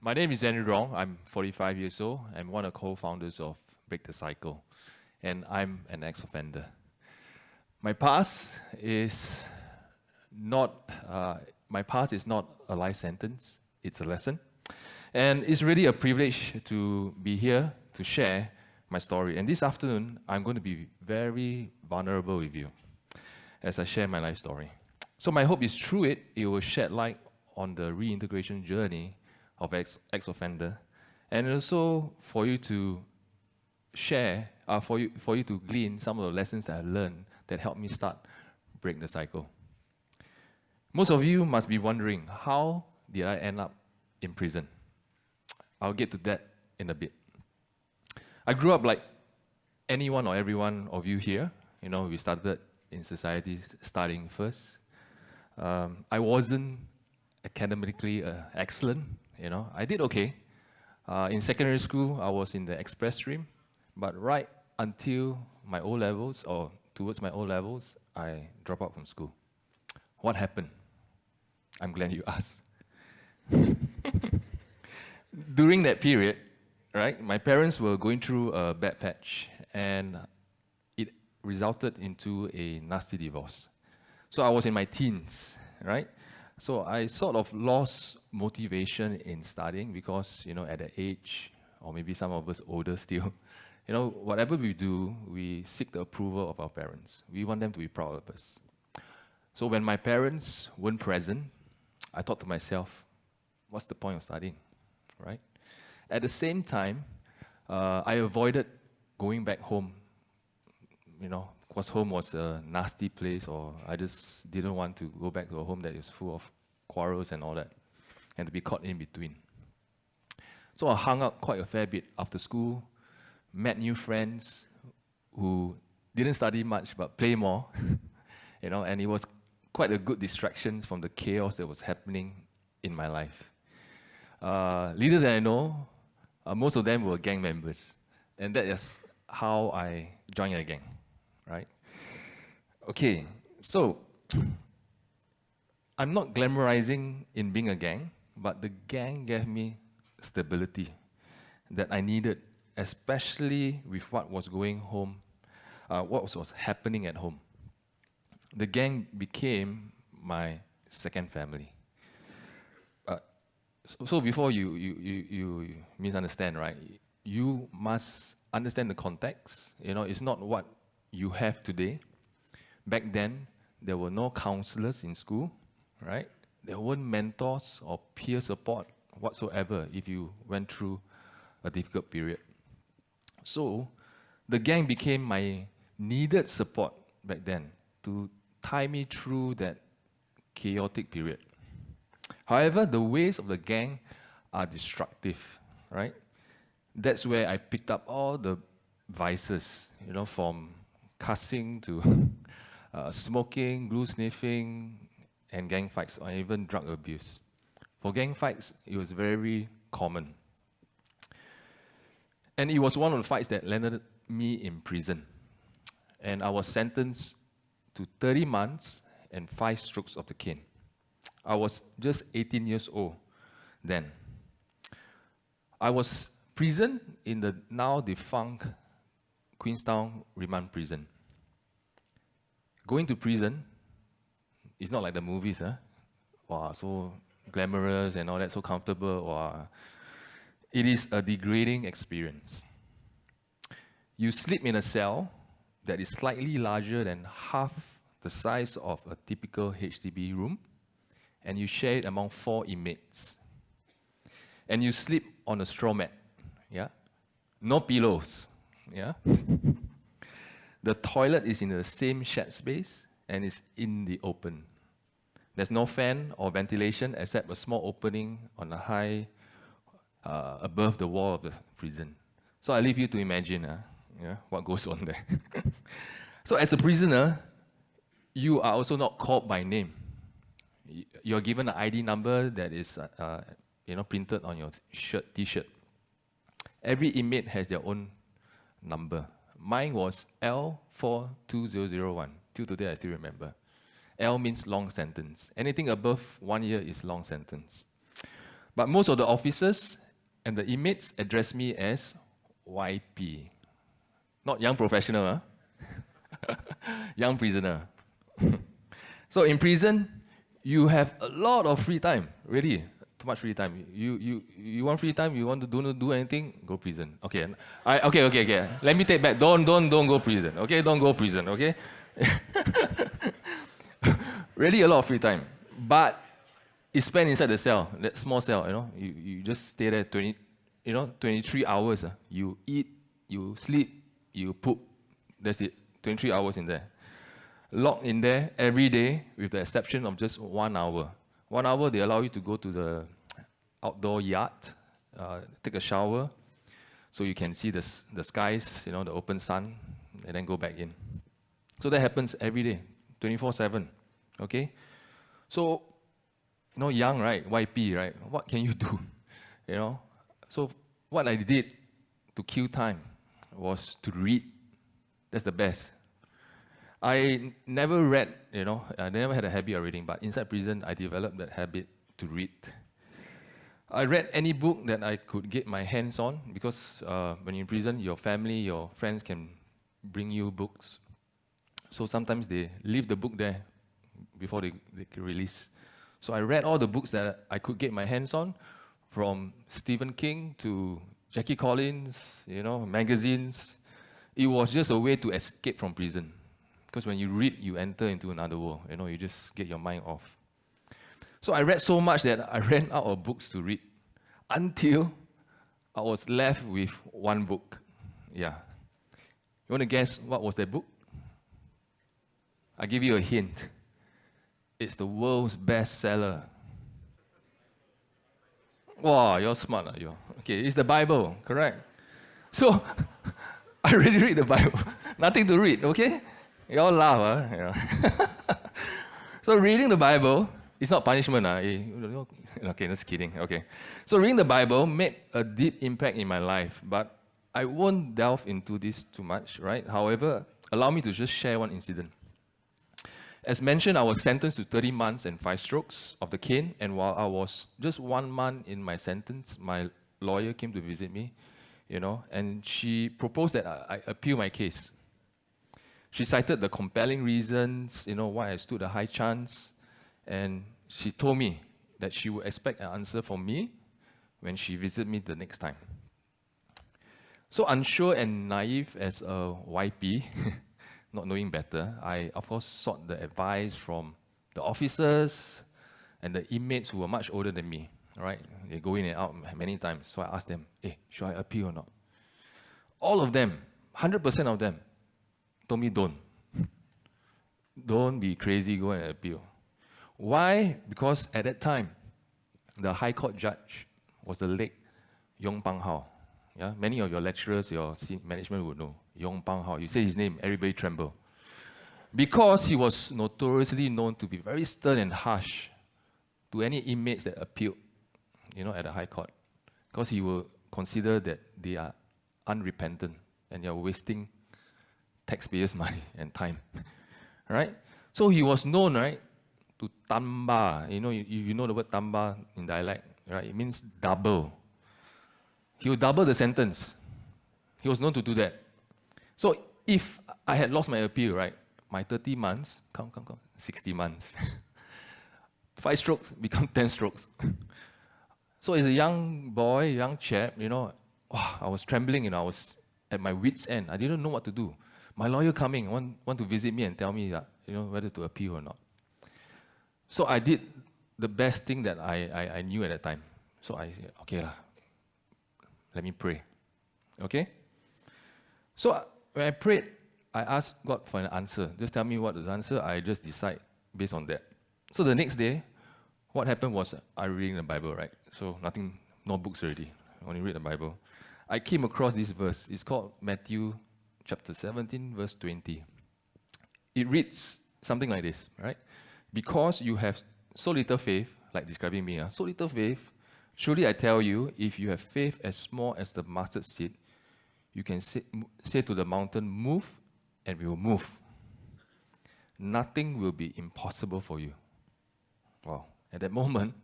My name is Andrew. I'm 45 years old. I'm one of the co-founders of Break the Cycle, and I'm an ex-offender. My past is not a life sentence. It's a lesson, and it's really a privilege to be here to share my story. And this afternoon, I'm going to be very vulnerable with you as I share my life story. So my hope is through it, it will shed light on the reintegration journey of ex-offender, and also for you to share, for you to glean some of the lessons that I learned that helped me start break the cycle. Most of you must be wondering, how did I end up in prison? I'll get to that in a bit. I grew up like anyone or everyone of you here. You know, we started in society starting first. I wasn't academically excellent. You know, I did okay. In secondary school, I was in the express stream, but right until my O-levels, or towards my O-levels, I dropped out from school. What happened? I'm glad you asked. During that period, right, my parents were going through a bad patch, and it resulted into a nasty divorce. So I was in my teens, right? So I sort of lost motivation in studying because, you know, at that age, or maybe some of us older still, you know, whatever we do, we seek the approval of our parents. We want them to be proud of us. So when my parents weren't present, I thought to myself, what's the point of studying, right? At the same time, I avoided going back home, you know, because home was a nasty place, or I just didn't want to go back to a home that is full of quarrels and all that, and to be caught in between. So I hung out quite a fair bit after school, met new friends who didn't study much but play more, you know, and it was quite a good distraction from the chaos that was happening in my life. Little than I know, most of them were gang members, and that is how I joined a gang. Right? Okay, so I'm not glamorizing in being a gang, but the gang gave me stability that I needed, especially with what was going home, what was happening at home. The gang became my second family. So before you misunderstand, right? You must understand the context. You know, it's not what you have today. Back then, there were no counselors in school, right? There weren't mentors or peer support whatsoever if you went through a difficult period. So, the gang became my needed support back then to tie me through that chaotic period. However, the ways of the gang are destructive, right? That's where I picked up all the vices, you know, from cussing to smoking, glue sniffing, and gang fights, or even drug abuse. For gang fights, it was very common. And it was one of the fights that landed me in prison. And I was sentenced to 30 months and 5 strokes of the cane. I was just 18 years old then. I was prisoned in the now defunct Queenstown Remand Prison. Going to prison is not like the movies, huh? Wow, so glamorous and all that, so comfortable. Wow. It is a degrading experience. You sleep in a cell that is slightly larger than half the size of a typical HDB room, and you share it among 4 inmates. And you sleep on a straw mat, yeah? No pillows, yeah? The toilet is in the same shared space and is in the open. There's no fan or ventilation except a small opening on the high above the wall of the prison. So I leave you to imagine what goes on there. So as a prisoner, you are also not called by name. You're given an ID number that is printed on your t-shirt. Every inmate has their own number. Mine was L42001. Till today, I still remember. L means long sentence. Anything above 1 year is long sentence. But most of the officers and the inmates address me as YP. Not young professional, huh? Young prisoner. So in prison, you have a lot of free time, really. Too much free time. You want free time, you want to do anything, go prison. Okay. Okay. Let me take back. Don't go prison. Okay, don't go prison, okay? Really a lot of free time. But it's spent inside the cell, that small cell, you know. You just stay there 23 hours. You eat, you sleep, you poop. That's it. 23 hours in there. Locked in there every day with the exception of just 1 hour. 1 hour, they allow you to go to the outdoor yard, take a shower, so you can see the skies, you know, the open sun, and then go back in. So that happens every day, 24/7, okay? So, you know, young, right? YP, right? What can you do? You know? So what I did to kill time was to read. That's the best. I never read, you know, I never had a habit of reading, but inside prison, I developed that habit to read. I read any book that I could get my hands on, because when you're in prison, your family, your friends can bring you books. So sometimes they leave the book there before they release. So I read all the books that I could get my hands on, from Stephen King to Jackie Collins, you know, magazines. It was just a way to escape from prison. Because when you read, you enter into another world. You know, you just get your mind off. So I read so much that I ran out of books to read, until I was left with one book. Yeah. You want to guess what was that book? I'll give you a hint. It's the world's bestseller. Wow, you're smart, you. Okay, it's the Bible, correct? So, I really read the Bible. Nothing to read, okay? You all laugh, huh? Yeah. So reading the Bible is not punishment. Okay, just kidding. Okay. So reading the Bible made a deep impact in my life, but I won't delve into this too much, right? However, allow me to just share one incident. As mentioned, I was sentenced to 30 months and 5 strokes of the cane, and while I was just 1 month in my sentence, my lawyer came to visit me, you know, and she proposed that I appeal my case. She cited the compelling reasons, you know, why I stood a high chance, and she told me that she would expect an answer from me when she visited me the next time. So unsure and naive as a YP, not knowing better, I of course sought the advice from the officers and the inmates who were much older than me, right? They go in and out many times. So I asked them, hey, should I appeal or not? All of them, 100% of them, told me don't. Don't be crazy, go and appeal. Why? Because at that time, the High Court judge was the late Yong Pang Hao. Yeah? Many of your lecturers, your management would know. Yong Pang Hao. You say his name, everybody tremble. Because he was notoriously known to be very stern and harsh to any inmates that appealed, you know, at the High Court. Because he will consider that they are unrepentant and they are wasting taxpayers' money and time. Right? So he was known, right, to tamba. You know, you know the word tamba in dialect, right? It means double. He would double the sentence. He was known to do that. So if I had lost my appeal, right, my 30 months, 60 months. 5 strokes become 10 strokes. So as a young boy, young chap, you know, I was trembling, you know, I was at my wit's end. I didn't know what to do. My lawyer coming, want to visit me and tell me that, you know, whether to appeal or not. So I did the best thing that I knew at that time. So I said, okay lah, let me pray. Okay? So when I prayed, I asked God for an answer. Just tell me what is the answer. I just decide based on that. So the next day, what happened was I reading the Bible, right? So nothing, no books already. I only read the Bible. I came across this verse. It's called Matthew chapter 17, verse 20. It reads something like this, right? Because you have so little faith, like describing me, so little faith, truly I tell you, if you have faith as small as the mustard seed, you can say to the mountain, move, and we will move. Nothing will be impossible for you. Wow. At that moment,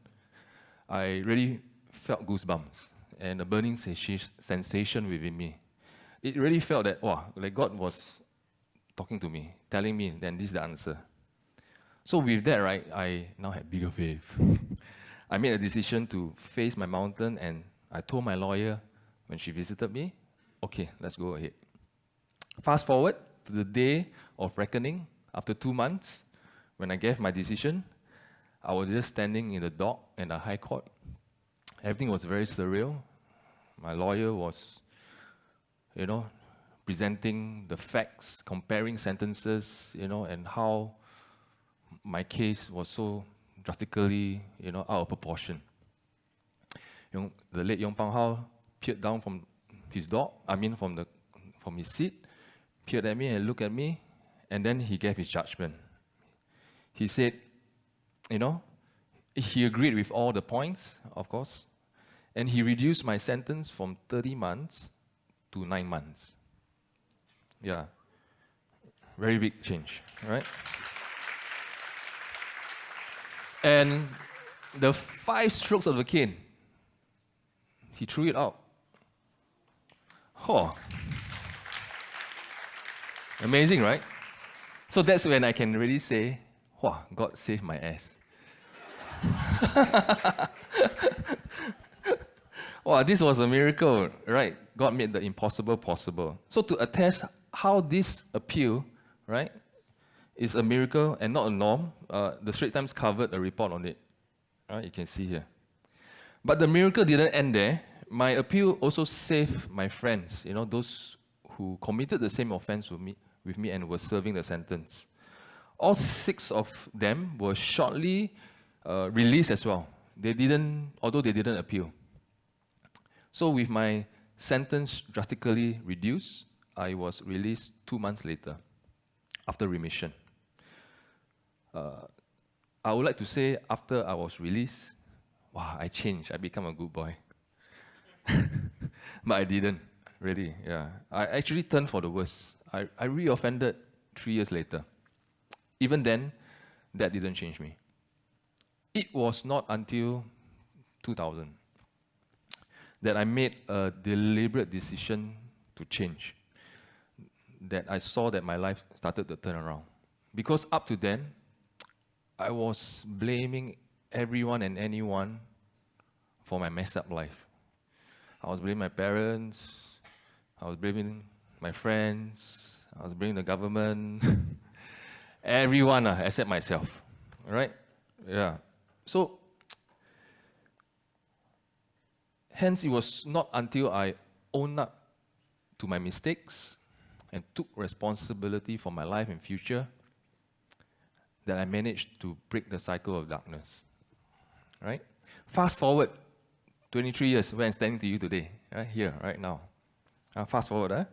I really felt goosebumps and a burning sensation within me. It really felt that, wow, like God was talking to me, telling me, then this is the answer. So with that, right, I now had bigger faith. I made a decision to face my mountain, and I told my lawyer when she visited me, okay, let's go ahead. Fast forward to the day of reckoning, after 2 months, when I gave my decision, I was just standing in the dock in the High Court. Everything was very surreal. My lawyer was, presenting the facts, comparing sentences, and how my case was so drastically, out of proportion. The late Yong Pang Hao peered down from his from his seat, peered at me and looked at me, and then he gave his judgment. He said, he agreed with all the points, of course, and he reduced my sentence from 30 months to 9 months. Yeah, very big change, right? And the 5 strokes of the cane, he threw it out. Oh. Amazing, right? So that's when I can really say, wow, God saved my ass. Wow, this was a miracle, right? God made the impossible possible. So to attest how this appeal, right, is a miracle and not a norm, the Straits Times covered a report on it. Right, you can see here. But the miracle didn't end there. My appeal also saved my friends, those who committed the same offense with me and were serving the sentence. All 6 of them were shortly released as well. Although they didn't appeal. So with my sentence drastically reduced, I was released 2 months later, after remission. I would like to say after I was released, wow, I changed, I became a good boy. But I didn't, really, yeah. I actually turned for the worse. I re-offended 3 years later. Even then, that didn't change me. It was not until 2000 that I made a deliberate decision to change, that I saw that my life started to turn around. Because up to then, I was blaming everyone and anyone for my messed up life. I was blaming my parents, I was blaming my friends, I was blaming the government, everyone except myself, right? Yeah. So, hence it was not until I owned up to my mistakes and took responsibility for my life and future that I managed to break the cycle of darkness, right? Fast forward 23 years, where I'm standing to you today, right here, right now. Fast forward,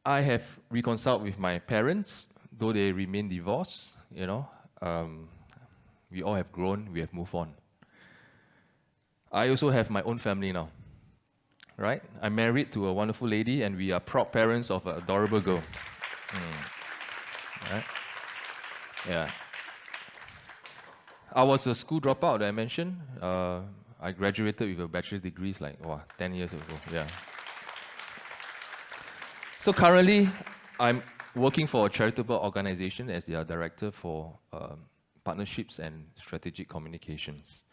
I have reconciled with my parents, though they remain divorced, we all have grown, we have moved on. I also have my own family now, right? I'm married to a wonderful lady, and we are proud parents of an adorable girl. Right? Yeah. I was a school dropout that I mentioned. I graduated with a bachelor's degree 10 years ago. Yeah. So currently, I'm working for a charitable organization as their director for partnerships and strategic communications.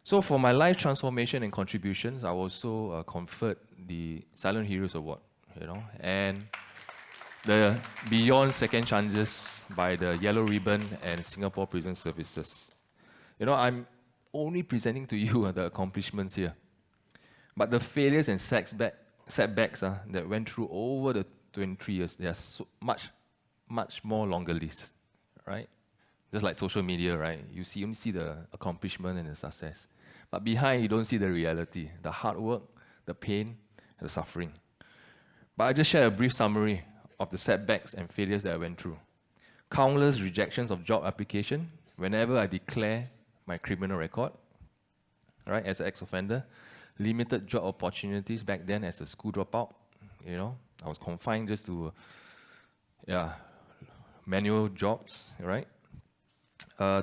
So for my life transformation and contributions, I also conferred the Silent Heroes Award, and the Beyond Second Chances by the Yellow Ribbon and Singapore Prison Services. I'm only presenting to you the accomplishments here. But the failures and setbacks that went through over the 23 years, there's so much more longer list, right? Just like social media, right? You only see the accomplishment and the success. But behind, you don't see the reality, the hard work, the pain, and the suffering. But I just share a brief summary of the setbacks and failures that I went through. Countless rejections of job application whenever I declare my criminal record, right, as an ex-offender. Limited job opportunities back then as a school dropout. I was confined just to manual jobs, right?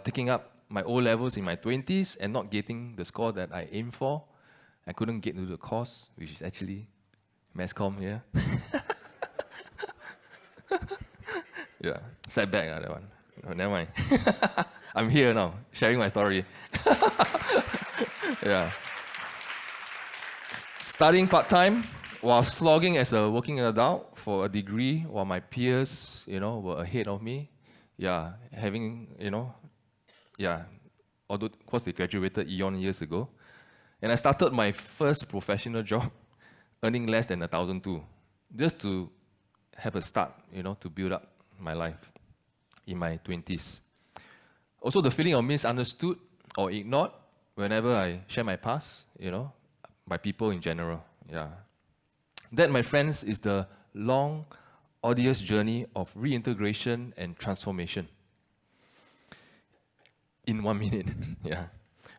Taking up my O-levels in my 20s and not getting the score that I aimed for. I couldn't get into the course, which is actually mass comm, yeah. Yeah, setback, that one. Oh, never mind. I'm here now, sharing my story. Yeah. Studying part-time while slogging as a working adult for a degree while my peers, were ahead of me. Yeah, although, of course, they graduated years ago. And I started my first professional job earning less than 1,200, just to have a start, to build up my life in my 20s. Also, the feeling of misunderstood or ignored whenever I share my past, by people in general. Yeah. That, my friends, is the long, arduous journey of reintegration and transformation. In 1 minute, yeah.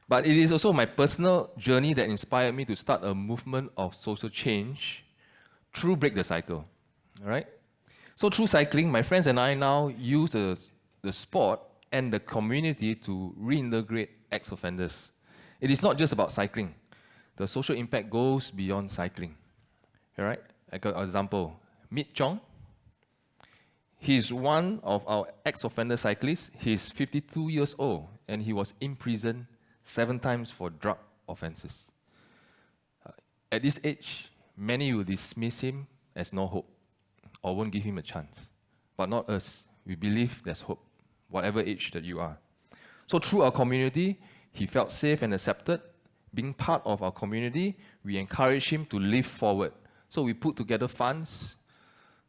But it is also my personal journey that inspired me to start a movement of social change through Break the Cycle, all right? So through cycling, my friends and I now use the sport and the community to reintegrate ex-offenders. It is not just about cycling. The social impact goes beyond cycling, all right? Like an example, Mit Chong. He's one of our ex-offender cyclists. He's 52 years old, and he was in prison 7 times for drug offenses. At this age, many will dismiss him as no hope or won't give him a chance. But not us. We believe there's hope, whatever age that you are. So through our community, he felt safe and accepted. Being part of our community, we encourage him to live forward. So we put together funds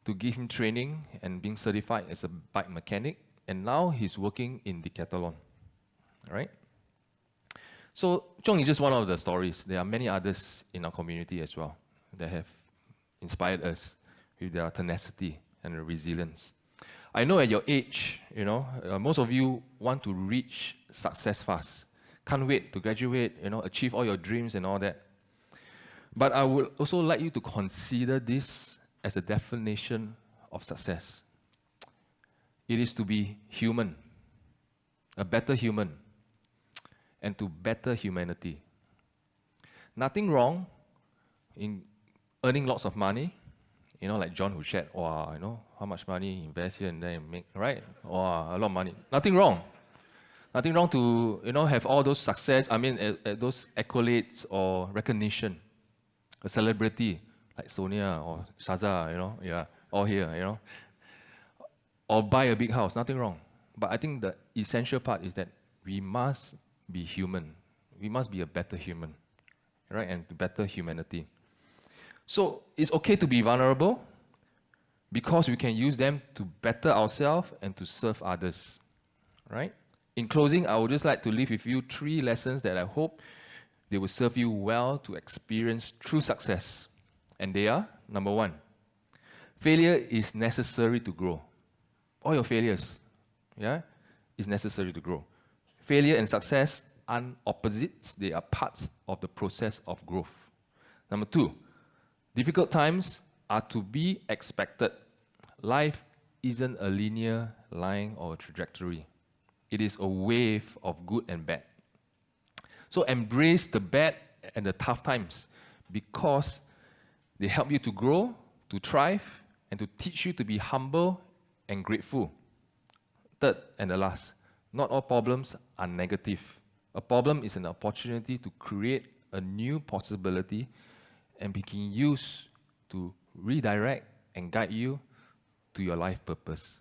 to give him training and being certified as a bike mechanic. And now he's working in Decathlon, right? So Chong is just one of the stories. There are many others in our community as well that have inspired us with their tenacity and resilience. I know at your age, most of you want to reach success fast. Can't wait to graduate, achieve all your dreams and all that. But I would also like you to consider this as a definition of success. It is to be human, a better human, and to better humanity. Nothing wrong in earning lots of money, like John who shared, wow, how much money invest here and there and make, right? Wow, a lot of money. Nothing wrong. Nothing wrong to, have all those success, those accolades or recognition. A celebrity like Sonia or Shaza, all here, or buy a big house, nothing wrong. But I think the essential part is that we must be human. We must be a better human, right? And better humanity. So it's okay to be vulnerable because we can use them to better ourselves and to serve others, right? In closing, I would just like to leave with you 3 lessons that I hope they will serve you well to experience true success. And they are, number 1, failure is necessary to grow. All your failures, is necessary to grow. Failure and success aren't opposites, they are parts of the process of growth. Number 2, difficult times are to be expected. Life isn't a linear line or a trajectory. It is a wave of good and bad. So embrace the bad and the tough times because they help you to grow, to thrive, and to teach you to be humble and grateful. Third and the last, not all problems are negative. A problem is an opportunity to create a new possibility and begin used to redirect and guide you to your life purpose.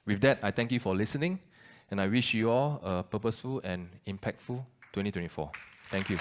With that, I thank you for listening, and I wish you all a purposeful and impactful 2024. Thank you.